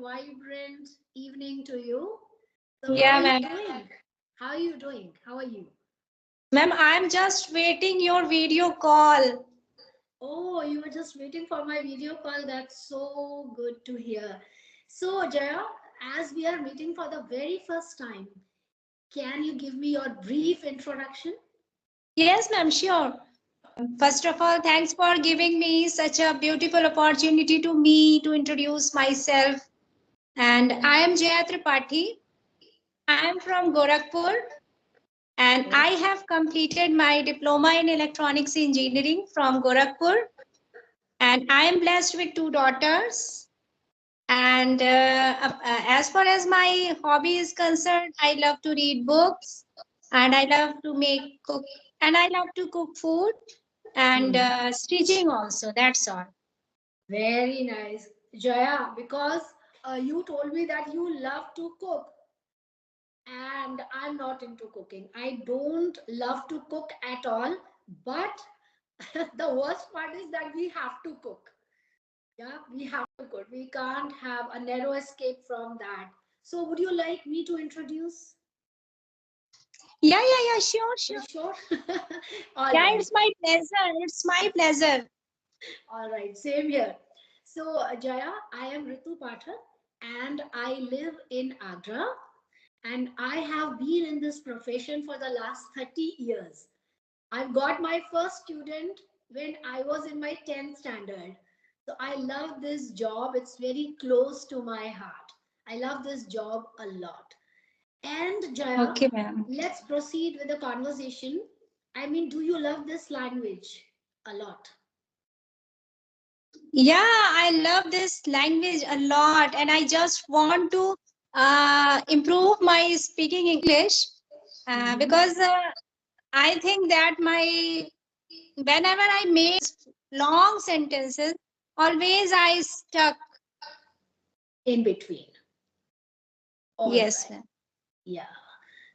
vibrant evening to you. So, how Yeah, are you ma'am. doing? How are you doing? How are you? Ma'am, I'm just waiting your video call. Oh, you were just waiting for my video call. That's so good to hear. So, Jaya, as we are meeting for the very first time, can you give me your brief introduction? Yes, ma'am, sure. First of all, thanks for giving me such a beautiful opportunity to me to introduce myself. And I am Jaya Tripathi. I am from Gorakhpur and I have completed my diploma in electronics engineering from Gorakhpur. And I am blessed with two daughters. And as far as my hobby is concerned, I love to read books and I love to make cook and I love to cook food and stitching also. That's all. Very nice, Jaya, because you told me that you love to cook, and I'm not into cooking. I don't love to cook at all, but the worst part is that we have to cook. Yeah, we have to cook. We can't have a narrow escape from that. So, would you like me to introduce? Yeah, sure, You sure. sure? All Yeah, right. it's my pleasure. It's my pleasure. All right, same here. So, Jaya, I am Ritu Pathak and I live in Agra, and I have been in this profession for the last 30 years. I've got my first student when I was in my 10th standard. So I love this job. It's very close to my heart. I love this job a lot. And Jaya, Okay, ma'am. let's proceed with the conversation. I mean, do you love this language a lot? Yeah, I love this language a lot, and I just want to improve my speaking English Mhm. because I think that my whenever I make long sentences, always I stuck. In between. All Yes, right. ma'am. Yeah.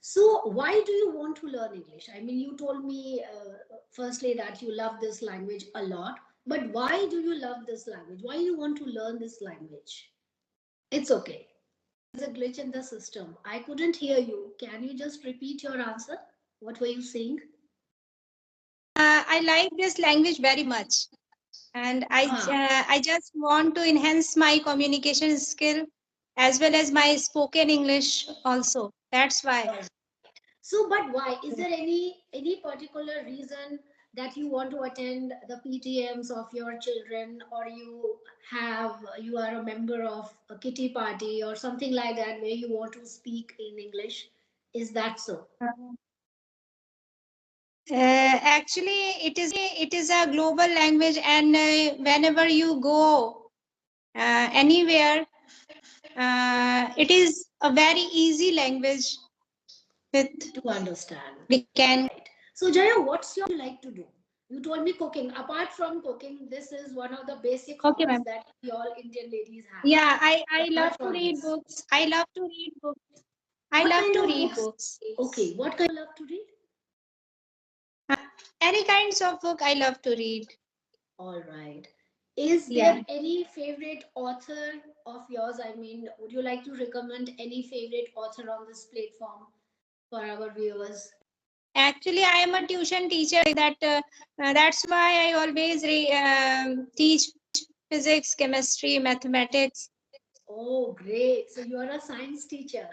So, why do you want to learn English? I mean, you told me firstly that you love this language a lot, but why do you love this language? Why you want to learn this language? It's okay. There's a glitch in the system. I couldn't hear you. Can you just repeat your answer? What were you saying? I like this language very much, and Ah, I just want to enhance my communication skill as well as my spoken English also. That's why. all. So, but why? Is there any particular reason that you want to attend the PTMs of your children, or you are a member of a kitty party or something like that where you want to speak in English? Is that so? Actually, it is a global language, and whenever you go anywhere, it is a very easy language with To understand. we can. Right. So, Jaya, what's your like to do? You told me cooking. Apart from cooking, this is one of the basic Okay, hobbies ma'am. that we all Indian ladies have. Yeah, I love Apart to from read this, books. I love to read books. I what love kind to of read books? books. Okay, what kind of love to read? Uh, any kinds of book I love to read. All right. Is Yeah. there any favorite author of yours? I mean, would you like to recommend any favorite author on this platform for our viewers? Actually, I am a tuition teacher. That's why I always teach physics, chemistry, mathematics. Oh, great. So you are a science teacher.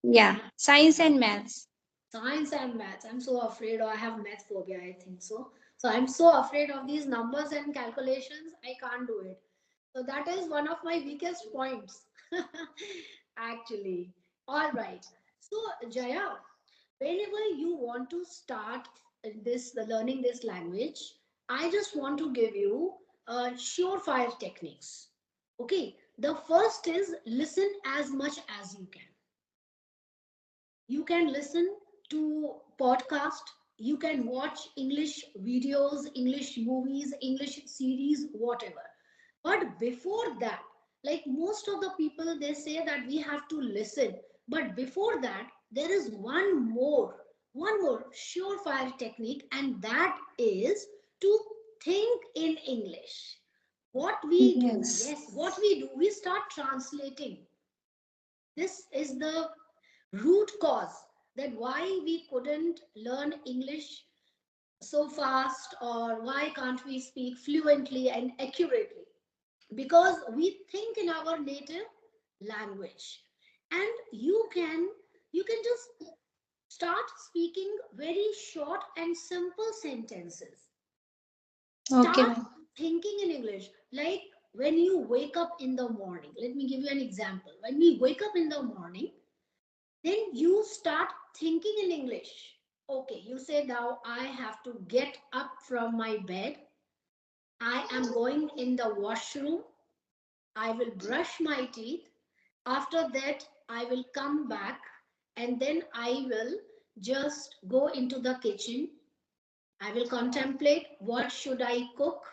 Yeah, science and maths. Science and maths. I'm so afraid, or I have math phobia, I think so. So I'm so afraid of these numbers and calculations, I can't do it. So that is one of my weakest points, actually. All right. So, Jaya, whenever you want to start learning this language, I just want to give you surefire techniques. Okay. The first is listen as much as you can. You can listen to podcast, you can watch English videos, English movies, English series, whatever. But before that, like most of the people, they say that we have to listen, but before that there is one more surefire technique, and that is to think in English. What we do, Yes. yes, what we do, we start translating. This is the root cause that why we couldn't learn English so fast, or why can't we speak fluently and accurately, because we think in our native language. And you can just start speaking very short and simple sentences. Okay, Start ma'am. thinking in English. Like when you wake up in the morning, let me give you an example. When we wake up in the morning, then you start thinking in English. Okay, you say, now I have to get up from my bed. I am going in the washroom. I will brush my teeth. After that, I will come back and then I will just go into the kitchen. I will contemplate what should I cook,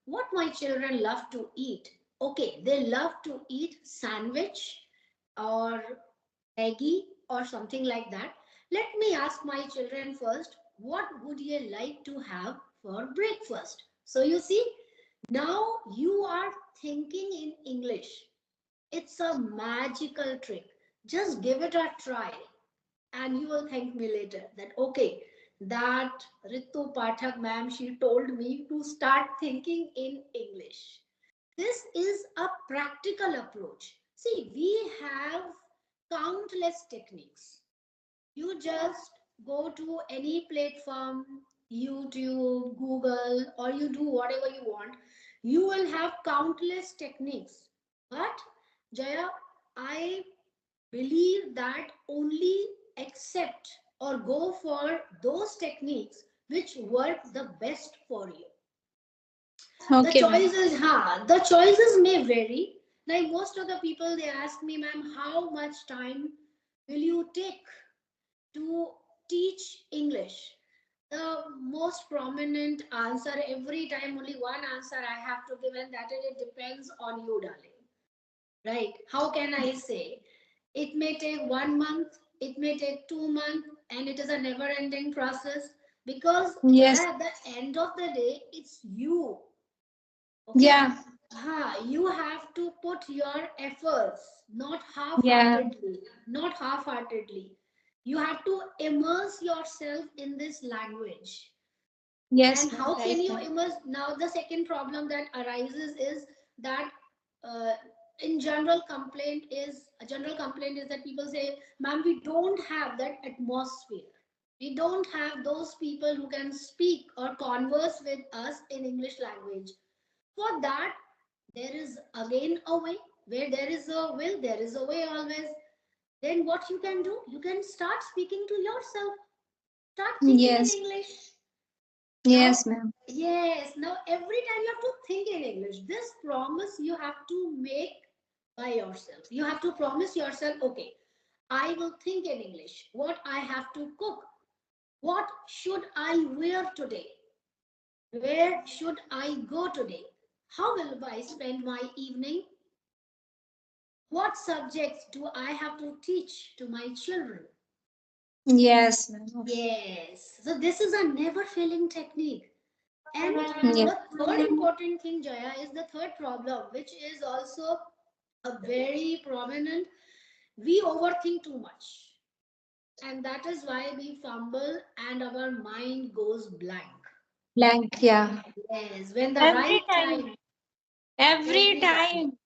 what my children love to eat. Okay, they love to eat sandwich or Maggie or something like that. Let me ask my children first, what would you like to have for breakfast? So you see, now you are thinking in English. It's a magical trick. Just give it a try and you will thank me later that okay, that Ritu Pathak ma'am, she told me to start thinking in English. This is a practical approach. See, we have countless techniques. You just go to any platform, YouTube, Google, or you do whatever you want. You will have countless techniques. But Jaya, I believe that only accept or go for those techniques which work the best for you. The Okay, ma'am. choices, the choices may vary. Like most of the people, they ask me, ma'am, how much time will you take to teach English? The most prominent answer every time, only one answer I have to give, and that is it depends on you, darling. Right? How can I say? It may take 1 month, it may take 2 months, and it is a never ending process because Yes. Jaya, at the end of the day, it's you. Okay? Yeah. You have to put your efforts, not Yeah. half-heartedly, not half-heartedly. You have to immerse yourself in this language. Yes, And ma'am. how Right, can you ma'am. immerse? Now, the second problem that arises is that uh, in general complaint is a general complaint is that people say, ma'am, we don't have that atmosphere. We don't have those people who can speak or converse with us in English language. For that, there is again a way. Where there is a will, there is a way always. Then what you can do? You can start speaking to yourself. Start thinking in Yes. English. Now, Yes, ma'am. yes, now every time you have to think in English. This promise you have to make by yourself. You have to promise yourself, okay, I will think in English. What I have to cook. What should I wear today? Where should I go today? How will I spend my evening? What subjects do I have to teach to my children? Yes, ma'am. Yes. So this is a never failing technique. And Yeah. the third important thing, Jaya, is the third problem, which is also a very prominent. We overthink too much. And that is why we fumble and our mind goes blank. Blank. Yeah. Yes, when the Every right time. time, Every every time, time.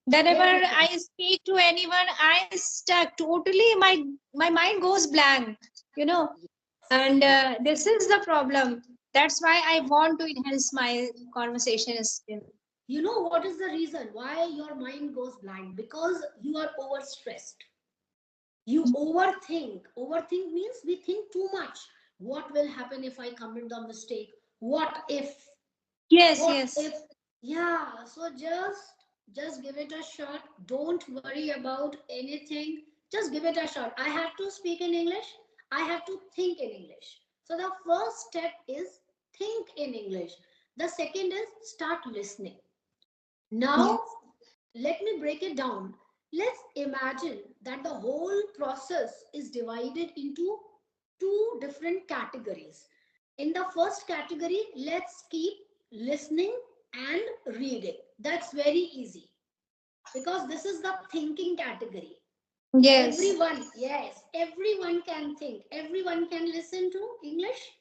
Whenever every time. I speak to anyone, I stuck totally. My mind goes blank. You know, and this is the problem. That's why I want to enhance my conversation skill. You know what is the reason why your mind goes blank? Because you are overstressed. You overthink. Overthink means we think too much. What will happen if I commit the mistake? What if? Yes. What Yes. if? Yeah, so just give it a shot. Don't worry about anything. Just give it a shot. I have to speak in English. I have to think in English. So the first step is think in English. The second is start listening. Now, Yes. let me break it down. Let's imagine that the whole process is divided into two different categories. In the first category, let's keep listening. and reading. That's very easy because this is the thinking category. Yes. Everyone, yes, everyone can think. Everyone can listen to English.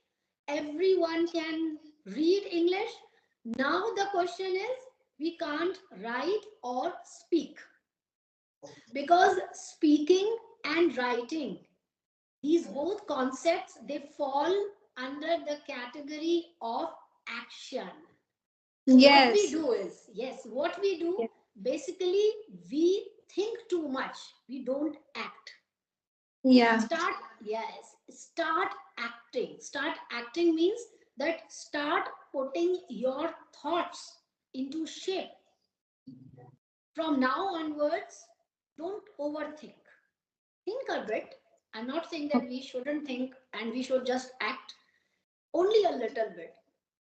Everyone can read English. Now the question is, we can't write or speak, because speaking and writing, these both concepts, they fall under the category of action. So what we Yes. do is, yes, what we do, Yes. basically, we think too much. We don't act. Yeah. Start, yes, start acting. Start acting means that start putting your thoughts into shape. From now onwards, don't overthink. Think a bit. I'm not saying that we shouldn't think and we should just act, only a little bit,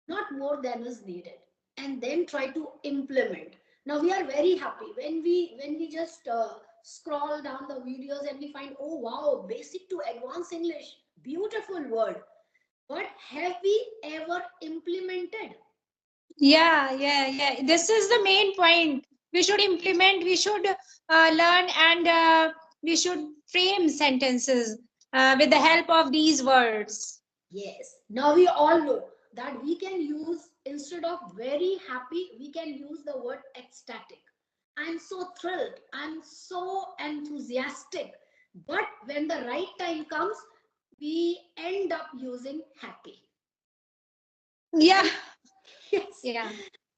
not more than is needed, and then try to implement. Now we are very happy when we just scroll down the videos and we find, oh wow, basic to advanced English, beautiful word. But have we ever implemented? Yeah. This is the main point. We should implement, we should learn, and we should frame sentences with the help of these words. Yes. Now we all know that we can use, instead of very happy, we can use the word ecstatic. I'm so thrilled. I'm so enthusiastic. But when the right time comes, we end up using happy. Yeah. Right? Yes. Yeah.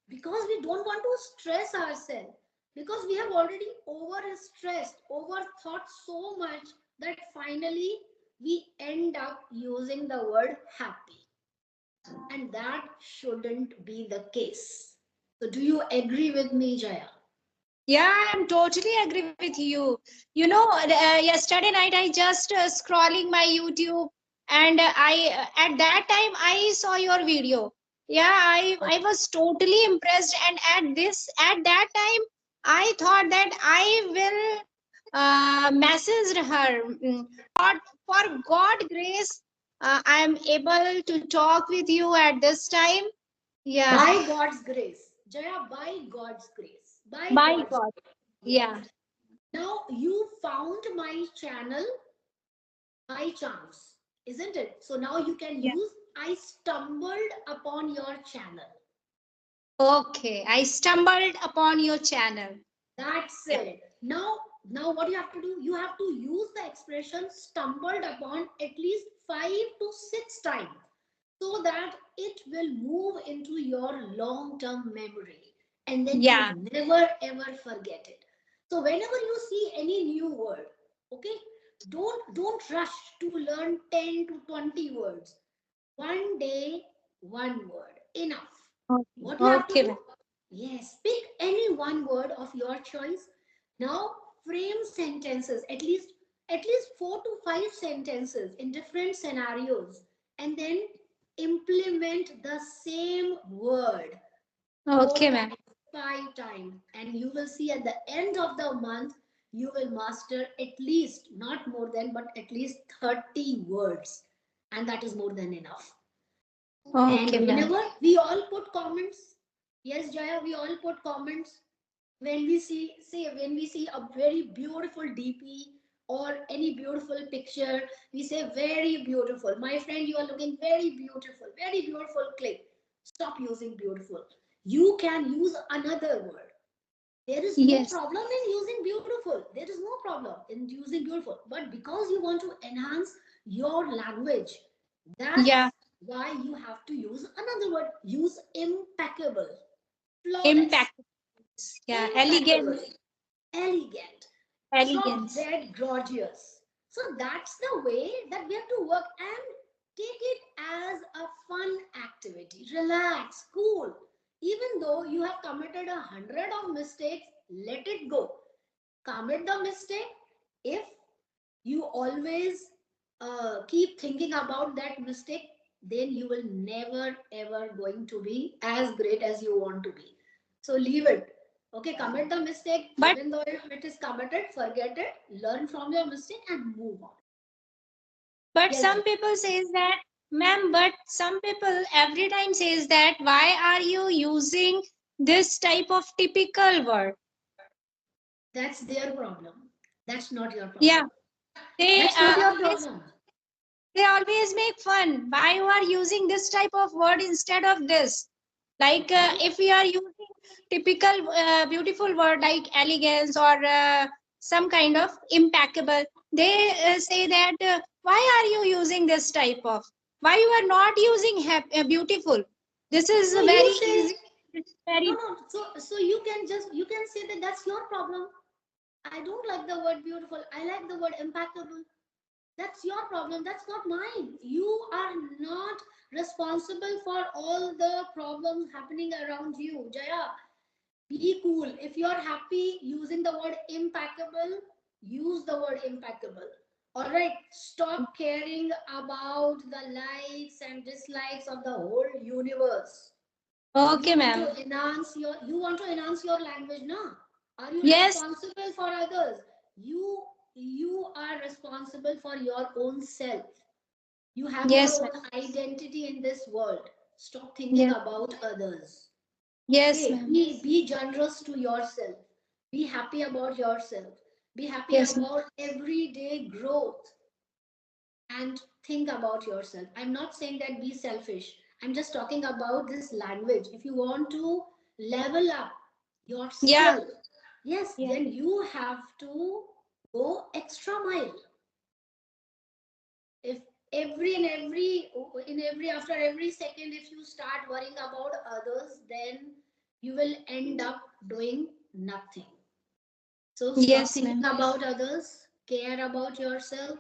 Because we don't want to stress ourselves. Because we have already over stressed, overthought so much that finally we end up using the word happy. And that shouldn't be the case. So, do you agree with me, Jaya? Yeah, I'm totally agree with you. You know, yesterday night I just scrolling my YouTube, and I at that time I saw your video. Yeah, I was totally impressed, and at that time I thought that I will message her. For God grace, I am able to talk with you at this time. Yeah, By God's grace. Jaya, by God's grace. By by God's God. grace. Yeah. Yes. Now, you found my channel by chance, isn't it? So now you can Yeah. use I stumbled upon your channel. Okay, I stumbled upon your channel. That's Yeah. it. Now what you have to do? You have to use the expression stumbled upon at least 5 to 6 times so that it will move into your long-term memory and then Yeah. you never ever forget it. So whenever you see any new word, okay, don't rush to learn 10 to 20 words. One day, one word. Enough. Okay. What you have to Okay, do? ma'am. Yes, pick any one word of your choice. Now frame sentences, at least 4 to 5 sentences in different scenarios, and then implement the same word four Okay, ma'am. times, 5 times, and you will see at the end of the month you will master at least, not more than, but at least 30 words, and that is more than enough. And Okay, ma'am. whenever we all put comments, yes, Jaya, we all put comments when we see, say, when we see a very beautiful DP or any beautiful picture, we say very beautiful. My friend, you are looking very beautiful click. Stop using beautiful. You can use another word. There is no Yes. problem in using beautiful. There is no problem in using beautiful. But because you want to enhance your language, Yeah. that's why you have to use another word. Use impeccable, flawless, Impact. Yeah. impeccable, Elegant. elegant, drop Elegance. dead gorgeous. So that's the way that we have to work, and take it as a fun activity. Relax, cool. Even though you have committed 100 of mistakes, let it go. Commit the mistake. If you always keep thinking about that mistake, then you will never ever going to be as great as you want to be. So leave it. Okay, commit the mistake. But Even though if it is committed, forget it, learn from your mistake and move on. Yes, some people says that, ma'am, but some people every time says that, why are you using this type of typical word. That's their problem. That's not your problem. Yeah, they That's not your always problem. they always make fun. Why you are using this type of word instead of this? Like if we are using typical beautiful word like elegance or some kind of impeccable, they say that why are you using this type of? Why you are not using beautiful? This is So you very say, easy. It's very no. So you can say that that's your problem. I don't like the word beautiful. I like the word impeccable. That's your problem. That's not mine. You are not responsible for all the problems happening around you. Jaya, be cool. If you're happy using the word impeccable, use the word impeccable. All right. Stop caring about the likes and dislikes of the whole universe. okay, ma'am. You want to enhance your language, no? Are you Yes, responsible for others? You are responsible for your own self. You have your yes, ma'am. own identity in this world. Stop thinking Yes, about others. yes, Okay, ma'am. be generous to yourself. Be happy about yourself. Be happy Yes, ma'am. about everyday growth and think about yourself. I'm not saying that be selfish. I'm just talking about this language. If you want to level up your Yeah, skill, yes, yeah. then you have to go extra mile. If every after every second, if you start worrying about others, then you will end up doing nothing. So stop Yes, thinking ma'am. about others, care about yourself,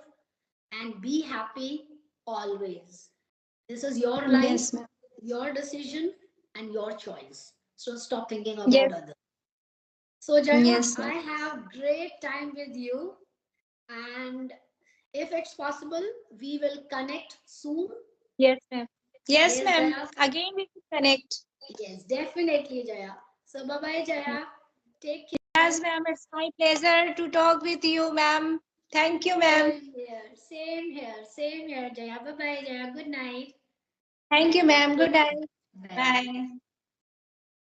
and be happy always. This is your life, Yes, ma'am. your decision, and your choice. So stop thinking Yes, about others. So Jaya, yes, ma'am. I have great time with you, and if it's possible, we will connect soon. Yes, ma'am. Yes, Yes, ma'am. Jaya. Again, we will connect. Yes, definitely, Jaya. So bye bye, Jaya. Take care. Yes, ma'am. It's my pleasure to talk with you, ma'am. Thank you, ma'am. Same here. Same here. Same here, Jaya. Bye bye, Jaya. Good night. Thank you, ma'am. Good night. Bye. Bye.